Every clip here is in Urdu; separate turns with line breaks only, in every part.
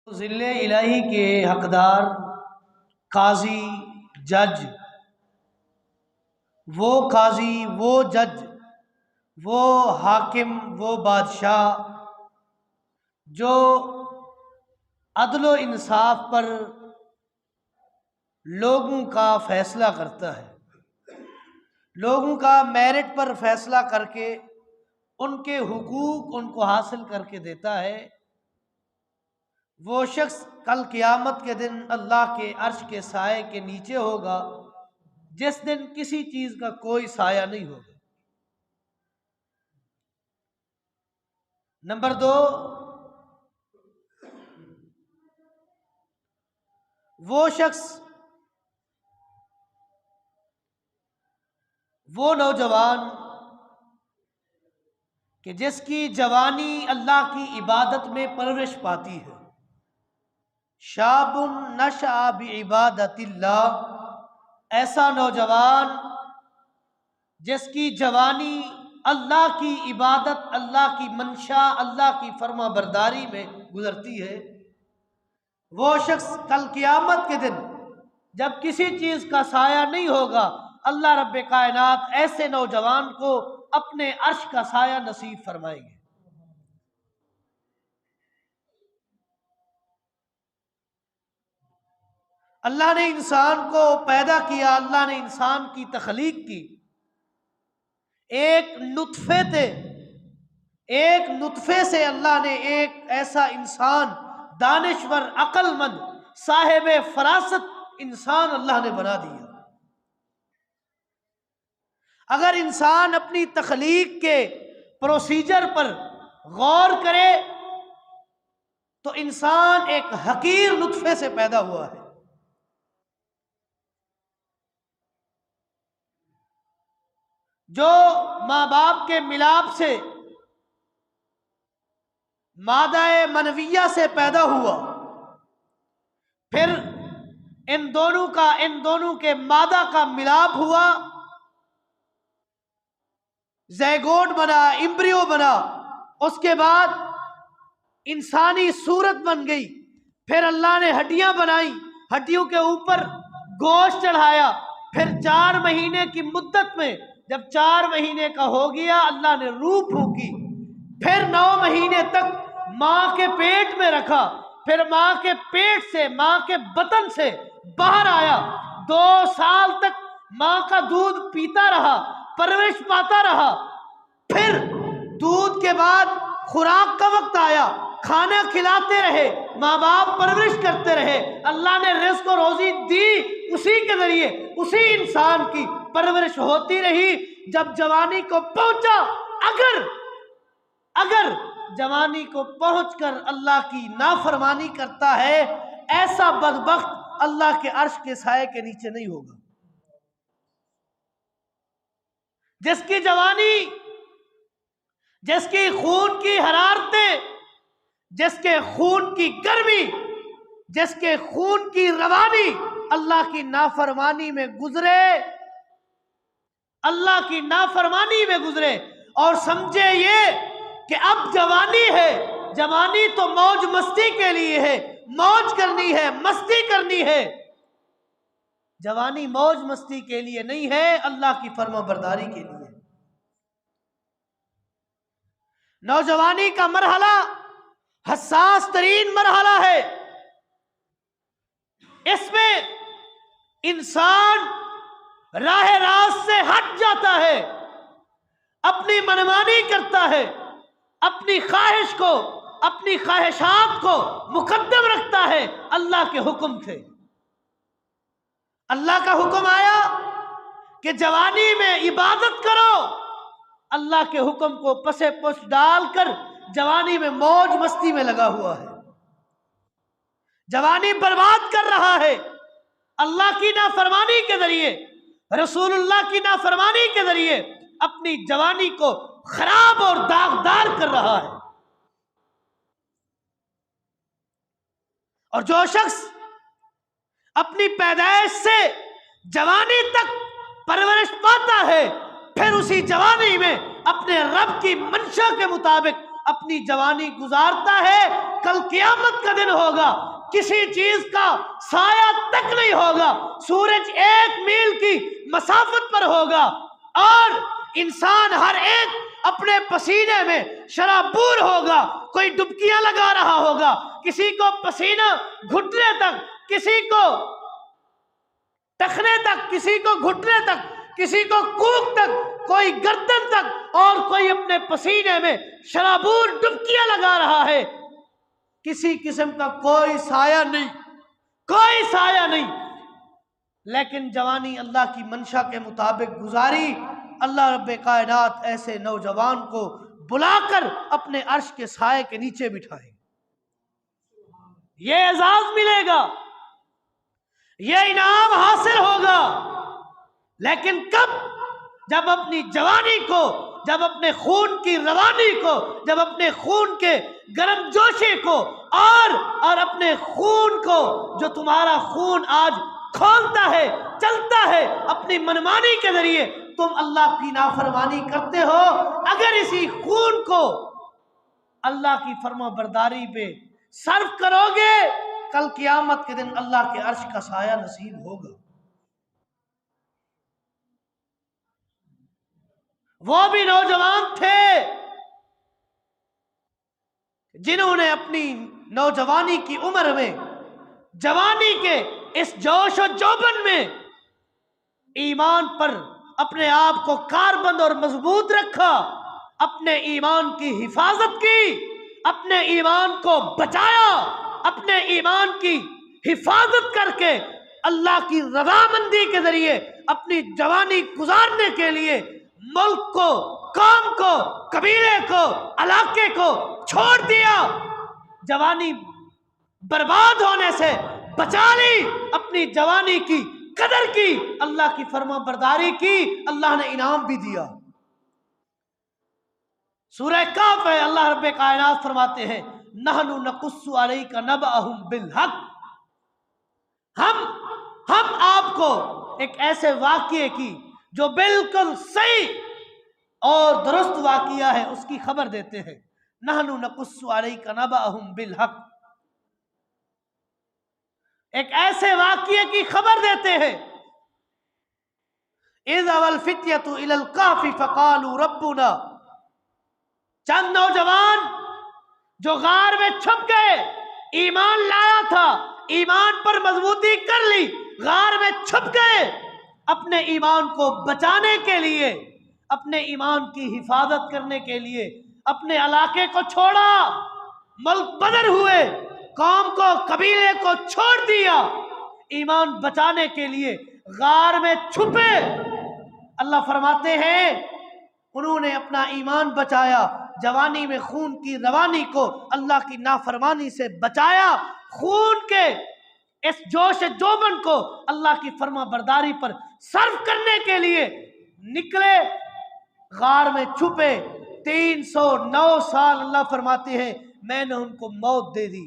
ذل الہی کے حقدار قاضی جج، وہ قاضی، وہ جج، وہ حاکم، وہ بادشاہ جو عدل و انصاف پر لوگوں کا فیصلہ کرتا ہے، لوگوں کا میرٹ پر فیصلہ کر کے ان کے حقوق ان کو حاصل کر کے دیتا ہے، وہ شخص کل قیامت کے دن اللہ کے عرش کے سائے کے نیچے ہوگا، جس دن کسی چیز کا کوئی سایہ نہیں ہوگا۔ نمبر 2، وہ شخص، وہ نوجوان کہ جس کی جوانی اللہ کی عبادت میں پرورش پاتی ہے، شاب نشأ بعبادت اللہ، ایسا نوجوان جس کی جوانی اللہ کی عبادت، اللہ کی منشا، اللہ کی فرما برداری میں گزرتی ہے، وہ شخص کل قیامت کے دن جب کسی چیز کا سایہ نہیں ہوگا، اللہ رب کائنات ایسے نوجوان کو اپنے عرش کا سایہ نصیب فرمائیں گے۔ اللہ نے انسان کو پیدا کیا، اللہ نے انسان کی تخلیق کی، ایک نطفے سے اللہ نے ایک ایسا انسان، دانشور، عقل مند، صاحب فراست انسان اللہ نے بنا دیا۔ اگر انسان اپنی تخلیق کے پروسیجر پر غور کرے تو انسان ایک حقیر نطفے سے پیدا ہوا ہے۔ جو ماں باپ کے ملاپ سے مادہ منویہ سے پیدا ہوا، پھر ان دونوں کے مادہ کا ملاپ ہوا، زیگوٹ بنا، امبریو بنا، اس کے بعد انسانی صورت بن گئی، پھر اللہ نے ہڈیاں بنائی، ہڈیوں کے اوپر گوشت چڑھایا، پھر 4 مہینے کی مدت میں جب 4 مہینے کا ہو گیا اللہ نے روح پھونکی، پھر 9 مہینے تک ماں کے پیٹ میں رکھا، پھر ماں کے پیٹ سے، ماں کے بطن سے باہر آیا، 2 سال تک ماں کا دودھ پیتا رہا، پرورش پاتا رہا، پھر دودھ کے بعد خوراک کا وقت آیا، کھانا کھلاتے رہے، ماں باپ پرورش کرتے رہے، اللہ نے رزق و روزی دی، اسی کے ذریعے اسی انسان کی پرورش ہوتی رہی۔ جب جوانی کو پہنچا، اگر جوانی کو پہنچ کر اللہ کی نافرمانی کرتا ہے، ایسا بدبخت اللہ کے عرش کے سائے کے نیچے نہیں ہوگا۔ جس کی جوانی، جس کی خون کی حرارتیں، جس کے خون کی گرمی، جس کے خون کی روانی اللہ کی نافرمانی میں گزرے، اللہ کی نافرمانی میں گزرے، اور سمجھے یہ کہ اب جوانی ہے، جوانی تو موج مستی کے لیے ہے، موج کرنی ہے، مستی کرنی ہے، جوانی موج مستی کے لیے نہیں ہے، اللہ کی فرما برداری کے لیے۔ نوجوانی کا مرحلہ حساس ترین مرحلہ ہے، اس میں انسان راہ راست سے ہٹ جاتا ہے، اپنی منمانی کرتا ہے، اپنی خواہش کو، اپنی خواہشات کو مقدم رکھتا ہے اللہ کے حکم سے۔ اللہ کا حکم آیا کہ جوانی میں عبادت کرو، اللہ کے حکم کو پسے پش ڈال کر جوانی میں موج مستی میں لگا ہوا ہے، جوانی برباد کر رہا ہے، اللہ کی نافرمانی کے ذریعے، رسول اللہ کی نافرمانی کے ذریعے اپنی جوانی کو خراب اور داغدار کر رہا ہے۔ اور جو شخص اپنی پیدائش سے جوانی تک پرورش پاتا ہے، پھر اسی جوانی میں اپنے رب کی منشا کے مطابق اپنی جوانی گزارتا ہے، کل قیامت کا دن ہوگا، کسی چیز کا سایہ تک نہیں ہوگا، سورج 1 میل کی مسافت پر ہوگا، اور انسان ہر ایک اپنے پسینے میں شرابور ہوگا، کوئی ڈبکیاں لگا رہا ہوگا، کسی کو پسینہ گھٹنے تک، کسی کو ٹخنے تک، کسی کو گھٹنے تک، کسی کو کوک تک، کوئی گردن تک، اور کوئی اپنے پسینے میں شرابور ڈبکیاں لگا رہا ہے۔ کسی قسم کا کوئی سایہ نہیں، کوئی سایہ نہیں، لیکن جوانی اللہ کی منشا کے مطابق گزاری، اللہ رب کائنات ایسے نوجوان کو بلا کر اپنے عرش کے سائے کے نیچے بٹھائے، یہ اعزاز ملے گا، یہ انعام حاصل ہوگا، لیکن کب؟ جب اپنی جوانی کو، جب اپنے خون کی روانی کو، جب اپنے خون کے گرم جوشی کو، اور اپنے خون کو، جو تمہارا خون آج کھولتا ہے، چلتا ہے اپنی منمانی کے ذریعے، تم اللہ کی نافرمانی کرتے ہو، اگر اسی خون کو اللہ کی فرما برداری پہ صرف کرو گے، کل قیامت کے دن اللہ کے عرش کا سایہ نصیب ہوگا۔ وہ بھی نوجوان تھے جنہوں نے اپنی نوجوانی کی عمر میں، جوانی کے اس جوش و جوبن میں ایمان پر اپنے آپ کو کاربند اور مضبوط رکھا، اپنے ایمان کی حفاظت کی، اپنے ایمان کو بچایا، اپنے ایمان کی حفاظت کر کے اللہ کی رضامندی کے ذریعے اپنی جوانی گزارنے کے لیے ملک کو، قوم کو، قبیلے کو، علاقے کو چھوڑ دیا، جوانی برباد ہونے سے بچا لی، اپنی جوانی کی قدر کی، اللہ کی فرما برداری کی، اللہ نے انعام بھی دیا۔ سورہ کہف ہے، اللہ رب کائنات فرماتے ہیں نحن نقص علیک نبأہم بالحق، ہم آپ کو ایک ایسے واقعے کی جو بالکل صحیح اور درست واقعہ ہے اس کی خبر دیتے ہیں۔ نحن نقص علیک نبأہم بالحق، ایک ایسے واقعے کی خبر دیتے ہیں۔ اذ اوى الفتية الى الكهف فقالوا ربنا، چند نوجوان جو غار میں چھپ گئے، ایمان لایا تھا، ایمان پر مضبوطی کر لی، غار میں چھپ گئے، اپنے ایمان کو بچانے کے لیے، اپنے ایمان کی حفاظت کرنے کے لیے اپنے علاقے کو چھوڑا، ملک بدر ہوئے، قوم کو، قبیلے کو چھوڑ دیا، ایمان بچانے کے لیے غار میں چھپے۔ اللہ فرماتے ہیں انہوں نے اپنا ایمان بچایا، جوانی میں خون کی روانی کو اللہ کی نافرمانی سے بچایا، خون کے اس جوش جوبن کو اللہ کی فرما برداری پر صرف کرنے کے لیے نکلے، غار میں چھپے، 309 سال اللہ فرماتے ہیں میں نے ان کو موت دے دی،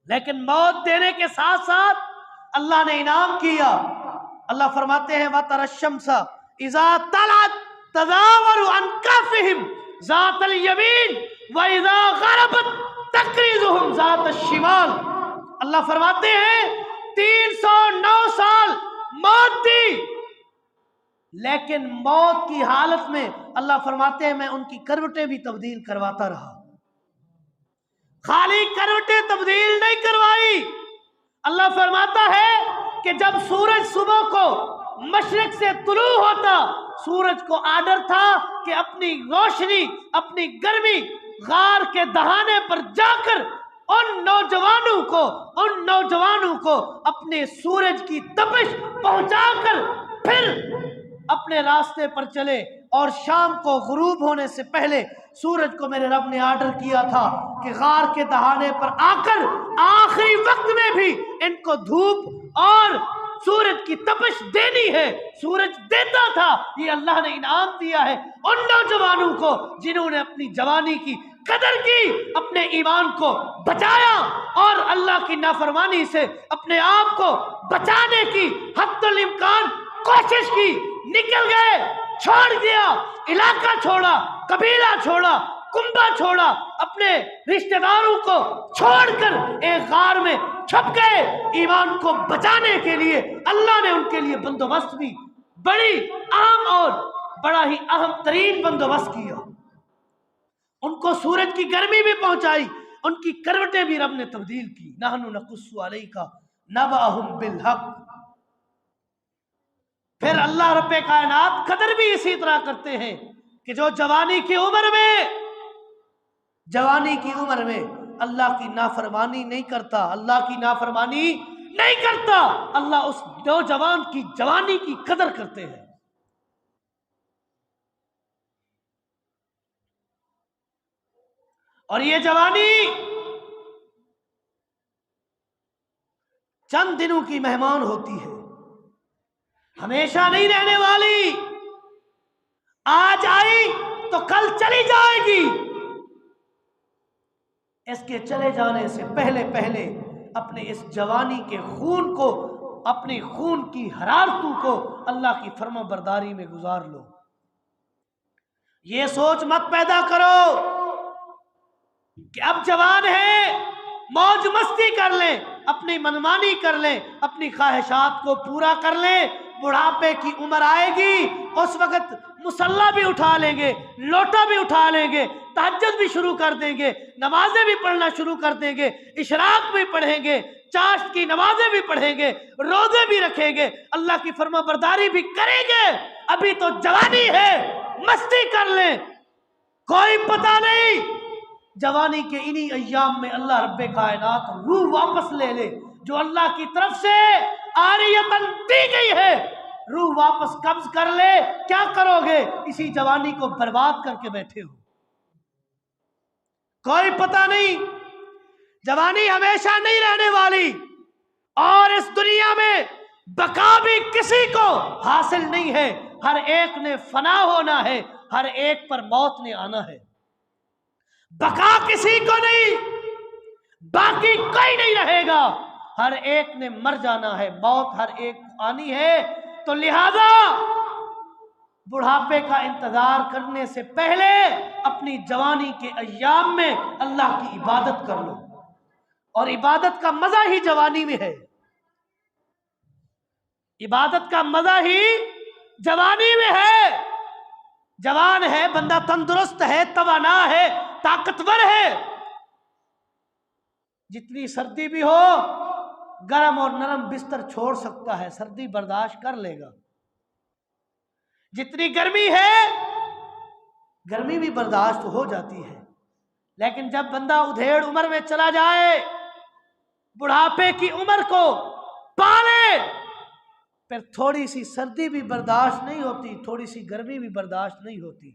لیکن موت دینے کے ساتھ ساتھ اللہ نے انعام کیا۔ اللہ فرماتے ہیں وَتَرَى الشَّمْسَ إِذَا طَلَعَتْ تَزَاوَرُ عَنْ كَهْفِهِمْ ذَاتَ الْيَمِينِ وَإِذَا غَرَبَتْ تَقْرِضُهُمْ ذَاتَ الشِّمَالِ۔ اللہ فرماتے ہیں 309 سال موت دی، لیکن موت کی حالت میں اللہ فرماتے ہیں میں ان کی کروٹیں بھی تبدیل کرواتا رہا، خالی کروٹیں تبدیل نہیں کروائی۔ اللہ فرماتا ہے کہ جب سورج صبح کو مشرق سے طلوع ہوتا، سورج کو آرڈر تھا کہ اپنی روشنی، اپنی گرمی غار کے دہانے پر جا کر ان نوجوانوں کو اپنے سورج کی تپش پہنچا کر پھر اپنے راستے پر چلے، اور شام کو غروب ہونے سے پہلے سورج کو میرے رب نے آرڈر کیا تھا کہ غار کے دہانے پر آ کر آخری وقت میں بھی ان کو دھوپ اور سورج کی تپش دینی ہے، سورج دیتا تھا۔ یہ اللہ نے انعام دیا ہے ان نوجوانوں کو جنہوں نے اپنی جوانی کی قدر کی، اپنے ایمان کو بچایا اور اللہ کی نافرمانی سے اپنے آپ کو بچانے کی حد الامکان کوشش کی، نکل گئے، چھوڑ دیا، علاقہ چھوڑا، قبیلہ چھوڑا، کنبہ چھوڑا، اپنے رشتہ داروں کو چھوڑ کر ایک غار میں چھپ گئے ایمان کو بچانے کے لیے۔ اللہ نے ان کے لیے بندوبست بھی بڑی اہم اور بڑا ہی اہم ترین بندوبست کیا، ان کو سورج کی گرمی بھی پہنچائی، ان کی کروٹیں بھی رب نے تبدیل کی۔ نحن نقص علیک نبأہم بالحق۔ پھر اللہ رب کائنات قدر بھی اسی طرح کرتے ہیں کہ جو جوانی کی عمر میں اللہ کی نافرمانی نہیں کرتا، اللہ کی نافرمانی نہیں کرتا، اللہ اس نوجوان کی جوانی کی قدر کرتے ہیں۔ اور یہ جوانی چند دنوں کی مہمان ہوتی ہے، ہمیشہ نہیں رہنے والی، آج آئی تو کل چلی جائے گی۔ اس کے چلے جانے سے پہلے اپنے اس جوانی کے خون کو، اپنے خون کی حرارتوں کو اللہ کی فرما برداری میں گزار لو۔ یہ سوچ مت پیدا کرو کہ اب جوان ہے موج مستی کر لیں، اپنی منمانی کر لیں، اپنی خواہشات کو پورا کر لیں، بڑھاپے کی عمر آئے گی اس وقت مصلی بھی اٹھا لیں گے، لوٹا بھی اٹھا لیں گے، تہجد بھی شروع کر دیں گے، نمازیں بھی پڑھنا شروع کر دیں گے، اشراق بھی پڑھیں گے، چاشت کی نمازیں بھی پڑھیں گے، روزے بھی رکھیں گے، اللہ کی فرما برداری بھی کریں گے۔ ابھی تو جوانی ہے، مستی کر لیں، کوئی پتہ نہیں جوانی کے انہی ایام میں اللہ رب کائنات روح واپس لے لے جو اللہ کی طرف سے عاریتاً دی گئی ہے، روح واپس قبض کر لے، کیا کرو گے؟ اسی جوانی کو برباد کر کے بیٹھے ہو، کوئی پتہ نہیں۔ جوانی ہمیشہ نہیں رہنے والی، اور اس دنیا میں بقا بھی کسی کو حاصل نہیں ہے، ہر ایک نے فنا ہونا ہے، ہر ایک پر موت نے آنا ہے، بقا کسی کو نہیں، باقی کوئی نہیں رہے گا، ہر ایک نے مر جانا ہے، موت ہر ایک کو آنی ہے۔ تو لہذا بڑھاپے کا انتظار کرنے سے پہلے اپنی جوانی کے ایام میں اللہ کی عبادت کر لو، اور عبادت کا مزہ ہی جوانی میں ہے، عبادت کا مزہ ہی جوانی میں ہے۔ جوان ہے بندہ، تندرست ہے، توانا ہے، طاقتور ہے، جتنی سردی بھی ہو گرم اور نرم بستر چھوڑ سکتا ہے، سردی برداشت کر لے گا، جتنی گرمی ہے گرمی بھی برداشت ہو جاتی ہے، لیکن جب بندہ ادھیڑ عمر میں چلا جائے، بڑھاپے کی عمر کو پالے، پھر تھوڑی سی سردی بھی برداشت نہیں ہوتی، تھوڑی سی گرمی بھی برداشت نہیں ہوتی،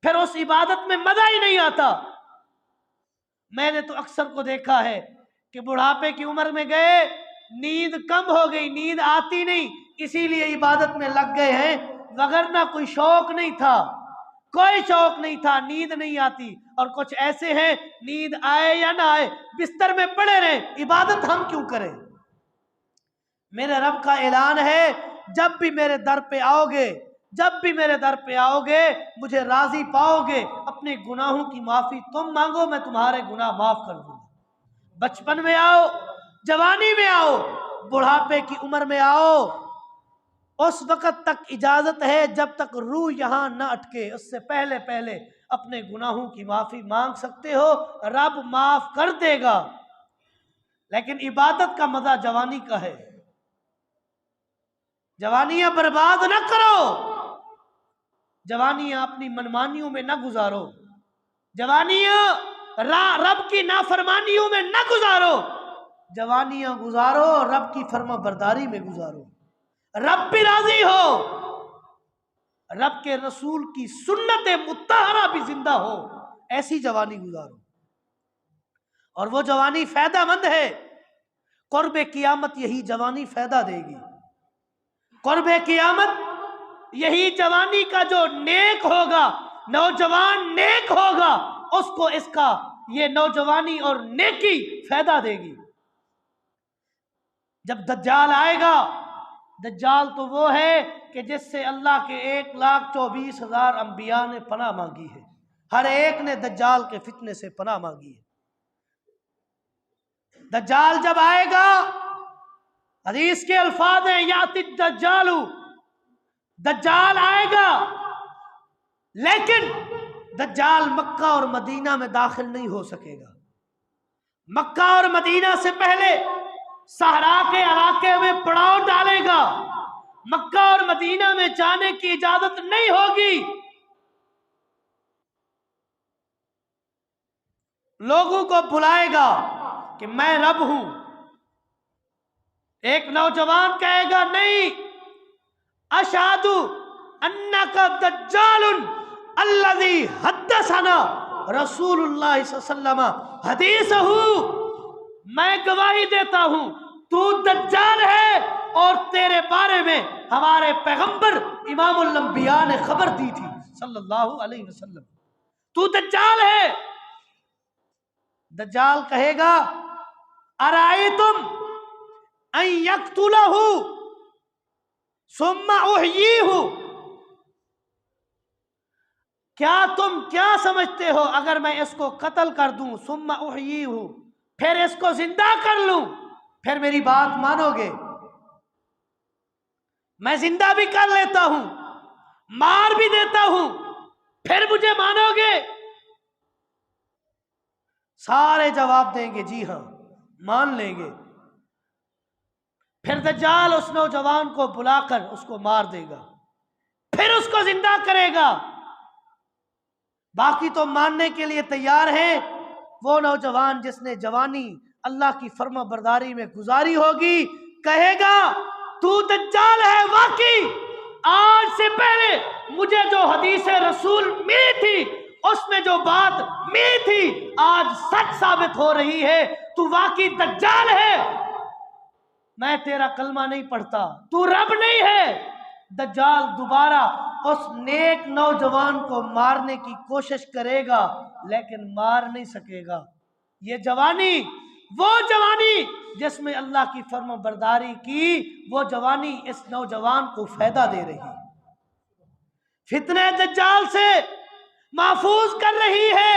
پھر اس عبادت میں مزہ ہی نہیں آتا۔ میں نے تو اکثر کو دیکھا ہے کہ بڑھاپے کی عمر میں گئے، نیند کم ہو گئی، نیند آتی نہیں، اسی لیے عبادت میں لگ گئے ہیں، وگرنہ کوئی شوق نہیں تھا، کوئی شوق نہیں تھا، نیند نہیں آتی۔ اور کچھ ایسے ہیں نیند آئے یا نہ آئے بستر میں پڑے رہیں، عبادت ہم کیوں کریں؟ میرے رب کا اعلان ہے، جب بھی میرے در پہ آؤ گے، جب بھی میرے در پہ آؤ گے مجھے راضی پاؤ گے، اپنے گناہوں کی معافی تم مانگو، میں تمہارے گناہ معاف کر دوں گا۔ بچپن میں آؤ، جوانی میں آؤ، بڑھاپے کی عمر میں آؤ، اس وقت تک اجازت ہے جب تک روح یہاں نہ اٹکے، اس سے پہلے اپنے گناہوں کی معافی مانگ سکتے ہو، رب معاف کر دے گا۔ لیکن عبادت کا مزہ جوانی کا ہے، جوانیاں برباد نہ کرو، جوانیاں اپنی منمانیوں میں نہ گزارو، جوانیاں رب کی نافرمانیوں میں نہ گزارو، جوانیاں گزارو رب کی فرما برداری میں گزارو، رب بھی راضی ہو، رب کے رسول کی سنت مطہرہ بھی زندہ ہو، ایسی جوانی گزارو، اور وہ جوانی فائدہ مند ہے۔ قرب قیامت یہی جوانی فائدہ دے گی، قرب قیامت یہی جوانی کا جو نیک ہوگا، نوجوان نیک ہوگا، اس کو اس کا یہ نوجوانی اور نیکی فائدہ دے گی۔ جب دجال آئے گا، دجال تو وہ ہے کہ جس سے اللہ کے 1,24,000 انبیاء نے پناہ مانگی ہے، ہر ایک نے دجال کے فتنے سے پناہ مانگی ہے۔ دجال جب آئے گا، حدیث کے الفاظ ہیں یاتی الدجال، دجال آئے گا، لیکن دجال مکہ اور مدینہ میں داخل نہیں ہو سکے گا۔ مکہ اور مدینہ سے پہلے صحرا کے علاقے میں پڑاؤ ڈالے گا، مکہ اور مدینہ میں جانے کی اجازت نہیں ہوگی۔ لوگوں کو بلائے گا کہ میں رب ہوں۔ ایک نوجوان کہے گا نہیں، اشہد انک دجال الذی حدثنا رسول اللہ صلی اللہ علیہ وسلم حدیثہ، میں گواہی دیتا ہوں تو دجال ہے اور تیرے بارے میں ہمارے پیغمبر امام الانبیاء نے خبر دی تھی صلی اللہ علیہ وسلم، تو دجال ہے۔ دجال کہے گا ارائیتم ان یقتلہ ثم احییہ، کیا تم کیا سمجھتے ہو اگر میں اس کو قتل کر دوں، ثم احییہ، پھر اس کو زندہ کر لوں، پھر میری بات مانو گے؟ میں زندہ بھی کر لیتا ہوں، مار بھی دیتا ہوں، پھر مجھے مانو گے؟ سارے جواب دیں گے جی ہاں، مان لیں گے۔ پھر دجال اس نوجوان کو بلا کر اس کو مار دے گا، پھر اس کو زندہ کرے گا۔ باقی تو ماننے کے لیے تیار ہے وہ نوجوان جس نے جوانی اللہ کی فرما برداری میں گزاری ہوگی، کہے گا تو دجال ہے واقعی، آج سے پہلے مجھے جو حدیث رسول ملی تھی اس میں جو بات ملی تھی آج سچ ثابت ہو رہی ہے، تو واقعی دجال ہے، میں تیرا کلمہ نہیں پڑھتا، تو رب نہیں ہے۔ دجال دوبارہ اس نیک نوجوان کو مارنے کی کوشش کرے گا لیکن مار نہیں سکے گا۔ یہ جوانی، وہ جوانی جس میں اللہ کی فرما برداری کی، وہ جوانی اس نوجوان کو فائدہ دے رہی ہے، فتنہ دجال سے محفوظ کر رہی ہے،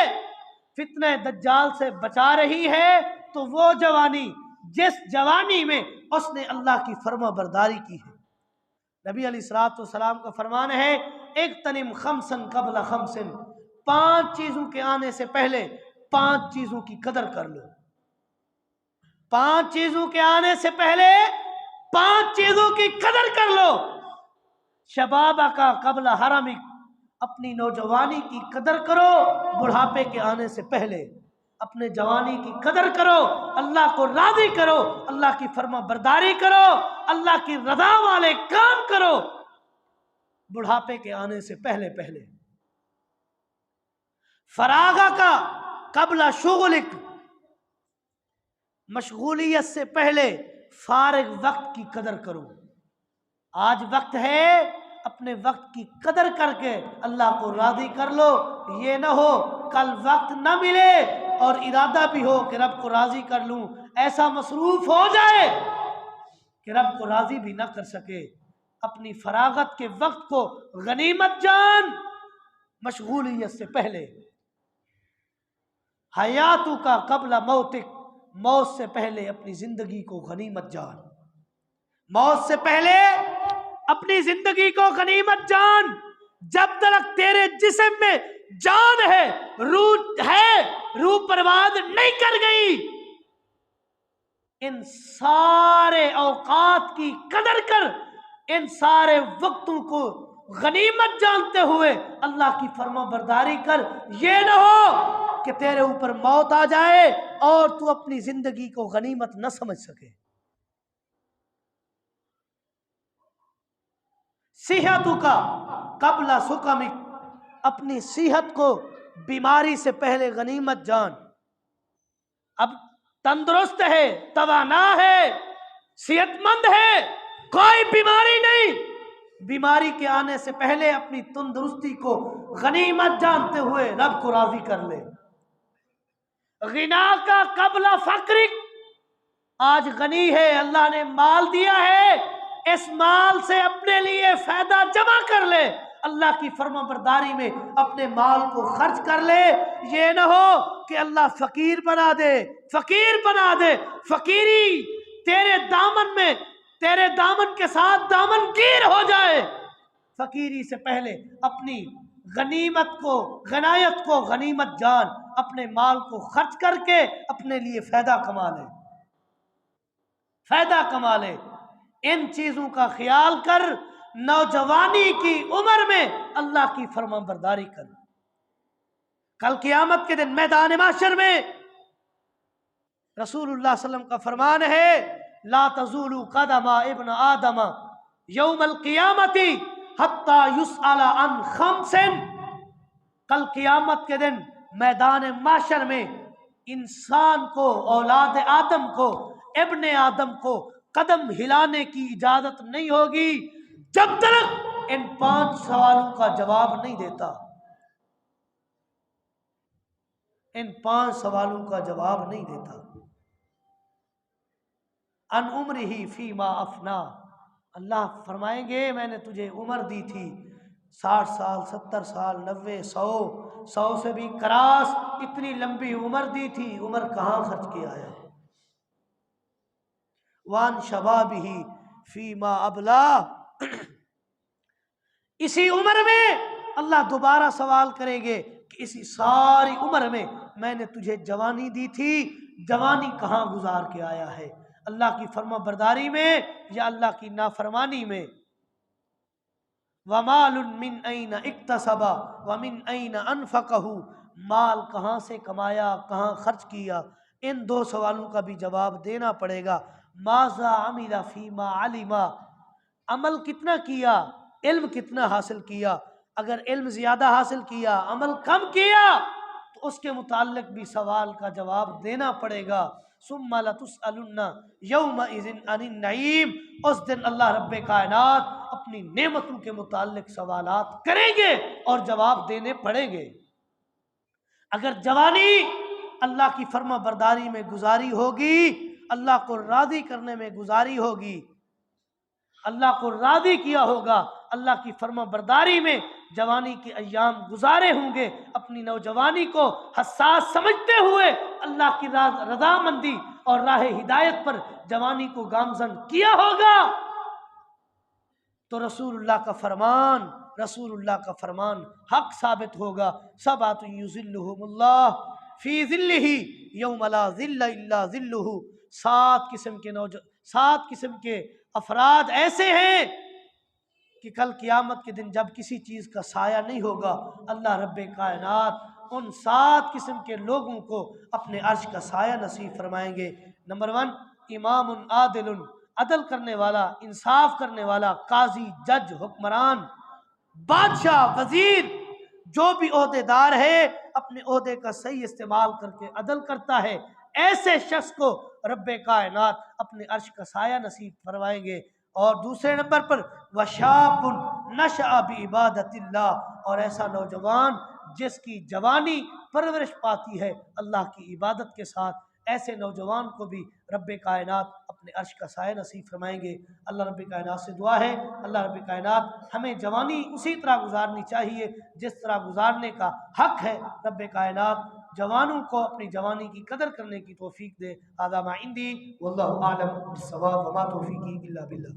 فتنہ دجال سے بچا رہی ہے۔ تو وہ جوانی جس جوانی میں اس نے اللہ کی فرما برداری کی ہے، نبی علیہ الصلوۃ والسلام کا فرمان ہے اغتنم خمسن قبل خمسن، 5 چیزوں کے آنے سے پہلے 5 چیزوں کی قدر کر لو، 5 چیزوں کے آنے سے پہلے 5 چیزوں کی قدر کر لو۔ شبابہ کا قبل حرمک، اپنی نوجوانی کی قدر کرو بڑھاپے کے آنے سے پہلے، اپنے جوانی کی قدر کرو، اللہ کو راضی کرو، اللہ کی فرما برداری کرو، اللہ کی رضا والے کام کرو بڑھاپے کے آنے سے پہلے پہلے۔ فراغہ کا قبل شغلک، مشغولیت سے پہلے فارغ وقت کی قدر کرو۔ آج وقت ہے، اپنے وقت کی قدر کر کے اللہ کو راضی کر لو، یہ نہ ہو کل وقت نہ ملے اور ارادہ بھی ہو کہ رب کو راضی کر لوں، ایسا مصروف ہو جائے کہ رب کو راضی بھی نہ کر سکے۔ اپنی فراغت کے وقت کو غنیمت جان، مشغولیت سے پہلے۔ حیاتو کا قبل موتک، موت سے پہلے اپنی زندگی کو غنیمت جان، موت سے پہلے اپنی زندگی کو غنیمت جان۔ جب تک تیرے جسم میں جان ہے، روح پرواز نہیں کر گئی، ان سارے اوقات کی قدر کر، ان سارے وقتوں کو غنیمت جانتے ہوئے اللہ کی فرما برداری کر۔ یہ نہ ہو کہ تیرے اوپر موت آ جائے اور تو اپنی زندگی کو غنیمت نہ سمجھ سکے۔ صحتو کا قبل سقمک، اپنی صحت کو بیماری سے پہلے غنیمت جان۔ اب تندرست ہے، توانا ہے، صحت مند ہے، کوئی بیماری نہیں، بیماری کے آنے سے پہلے اپنی تندرستی کو غنیمت جانتے ہوئے رب کو راضی کر لے۔ غنا کا قبل فقرک، آج غنی ہے، اللہ نے مال دیا ہے، اس مال سے اپنے لیے فائدہ جمع کر لے، اللہ کی فرما برداری میں اپنے مال کو خرچ کر لے، یہ نہ ہو کہ اللہ فقیر بنا دے، فقیر بنا دے، فقیری تیرے دامن میں، تیرے دامن کے ساتھ دامن گیر ہو جائے۔ فقیری سے پہلے اپنی غنیمت کو، غنائت کو غنیمت جان، اپنے مال کو خرچ کر کے اپنے لیے فائدہ کما لے، فائدہ کما لے۔ ان چیزوں کا خیال کر، نوجوانی کی عمر میں اللہ کی فرما برداری کر۔ کل قیامت کے دن میدان محشر میں رسول اللہ صلی اللہ علیہ وسلم کا فرمان ہے، لا تزول قدم ابن آدم یوم القیامت حتی یسأل عن خمس۔ کل قیامت کے دن میدان محشر میں انسان کو، اولاد آدم کو، ابن آدم کو قدم ہلانے کی اجازت نہیں ہوگی جب تک ان 5 سوالوں کا جواب نہیں دیتا، ان 5 سوالوں کا جواب نہیں دیتا۔ ان عمرہ فیما افنا، اللہ فرمائیں گے میں نے تجھے عمر دی تھی 60 سال، 70 سال، 90، 100 سے بھی کراس، اتنی لمبی عمر دی تھی، عمر کہاں خرچ کیا ہے؟ وان شبابہ فیما ابلا، اسی عمر میں اللہ دوبارہ سوال کریں گے کہ اسی ساری عمر میں نے تجھے جوانی دی تھی، جوانی کہاں گزار کے آیا ہے؟ اللہ کی فرما برداری میں یا اللہ کی نافرمانی میں؟ وَمَالٌ مِّنْ أَيْنَ اِكْتَسَبَ وَمِنْ أَيْنَ أَنْفَقَهُ، مال کہاں سے کمایا، کہاں خرچ کیا؟ ان 2 سوالوں کا بھی جواب دینا پڑے گا۔ مَاذَا عَمِلَ فِيمَا عَلِمَ، عمل کتنا کیا، علم کتنا حاصل کیا؟ اگر علم زیادہ حاصل کیا، عمل کم کیا، تو اس کے متعلق بھی سوال کا جواب دینا پڑے گا۔ ثُمَّ لَتُسْأَلُنَّ يَوْمَئِذٍ عَنِ النَّعِيمِ، اس دن اللہ رب کائنات اپنی نعمتوں کے متعلق سوالات کریں گے اور جواب دینے پڑیں گے۔ اگر جوانی اللہ کی فرما برداری میں گزاری ہوگی، اللہ کو راضی کرنے میں گزاری ہوگی، اللہ کو راضی کیا ہوگا، اللہ کی فرما برداری میں جوانی کے ایام گزارے ہوں گے، اپنی نوجوانی کو حساس سمجھتے ہوئے اللہ کی رضامندی اور راہ ہدایت پر جوانی کو گامزن کیا ہوگا، تو رسول اللہ کا فرمان حق ثابت ہوگا۔ سبعۃ یظلھم اللہ فی ظلہ یوم لا ظل الا ظلہ، 7 قسم کے افراد ایسے ہیں کہ کل قیامت کے دن جب کسی چیز کا سایہ نہیں ہوگا، اللہ رب کائنات ان 7 قسم کے لوگوں کو اپنے عرش کا سایہ نصیب فرمائیں گے۔ نمبر 1، امام عادل، عدل کرنے والا، انصاف کرنے والا، قاضی، جج، حکمران، بادشاہ، وزیر، جو بھی عہدے دار ہے اپنے عہدے کا صحیح استعمال کر کے عدل کرتا ہے، ایسے شخص کو رب کائنات اپنے عرش کا سایہ نصیب فرمائیں گے۔ اور دوسرے نمبر پر وشاب نشأ بعبادت اللہ، اور ایسا نوجوان جس کی جوانی پرورش پاتی ہے اللہ کی عبادت کے ساتھ، ایسے نوجوان کو بھی رب کائنات اپنے عرش کا سایہ نصیب فرمائیں گے۔ اللہ رب کائنات سے دعا ہے اللہ رب کائنات ہمیں جوانی اسی طرح گزارنی چاہیے جس طرح گزارنے کا حق ہے۔ رب کائنات جوانوں کو اپنی جوانی کی قدر کرنے کی توفیق دے۔ هذا ما عندي والله اعلم بالصواب وما توفیقی الا باللہ۔